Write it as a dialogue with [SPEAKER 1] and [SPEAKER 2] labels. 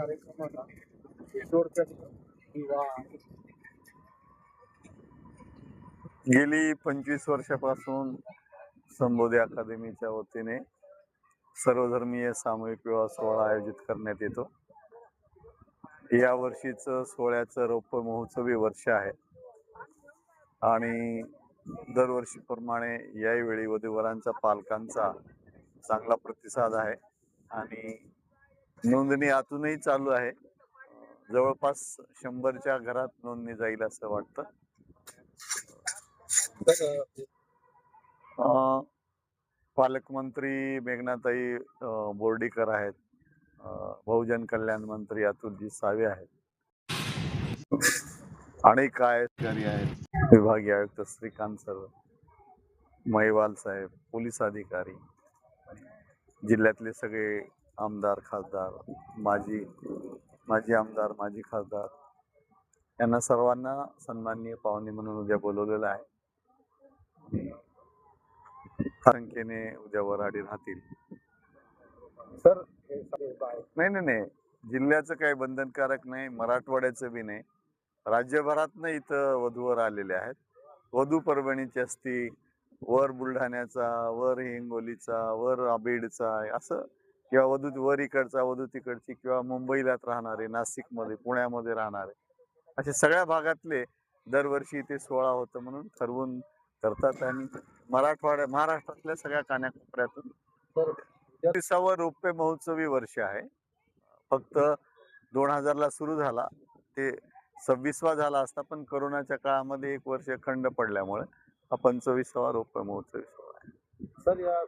[SPEAKER 1] कार्यक्रमाला थोडक्यात विवाह
[SPEAKER 2] गेली 25 वर्षापासून संबोधी अकादमीच्या वतीने सर्वधर्मीय सामूहिक विवाह सोहळा आयोजित करण्यात येतो. या वर्षीचं सोहळ्याचं रौप्य महोत्सवी वर्ष आहे आणि दरवर्षीप्रमाणे यावेळी वधूवरांच्या पालकांचा चांगला प्रतिसाद आहे आणि नोंदणी आतूनही चालू आहे. जवळपास 100च्या घरात नोंदणी जाईल असं वाटतं. पालकमंत्री मेघनाताई बोर्डीकर आहेत, बहुजन कल्याण मंत्री अतुलजी सावे आहेत, अनेक अधिकारी आहेत, विभागीय आयुक्त श्रीकांत सर, महिवाल साहेब, पोलीस अधिकारी, जिल्ह्यातले सगळे आमदार खासदार, माजी आमदार, माजी खासदार यांना सर्वांना सन्माननीय पाहुणे म्हणून उद्या बोलवलेलं आहे. संख्येने उद्या वऱ्हाडी राहतील.
[SPEAKER 1] सर
[SPEAKER 2] नाही, जिल्ह्याचं काही बंधनकारक नाही, मराठवाड्याचं बी नाही, राज्यभरातनं इथं वधूवर आलेले आहेत. वधू परभणीची असती, वर बुलढाण्याचा, वर हिंगोलीचा, वर बीडचा, असं किंवा वधू वर इकडचा, वधू तिकडची, किंवा मुंबईलाच राहणारे, नाशिकमध्ये, पुण्यामध्ये राहणारे, असे सगळ्या भागातले दरवर्षी इथे सोहळा होतं म्हणून ठरवून करतात आणि महाराष्ट्रातल्या सगळ्या कानाकोपऱ्यातून 30वा रौप्य महोत्सवी वर्ष आहे. फक्त 2000ला सुरू झाला, ते 26वा झाला असता, पण कोरोनाच्या काळामध्ये 1 वर्ष खंड पडल्यामुळे हा 25वा रौप्य महोत्सवी सोहळा आहे.
[SPEAKER 1] सर या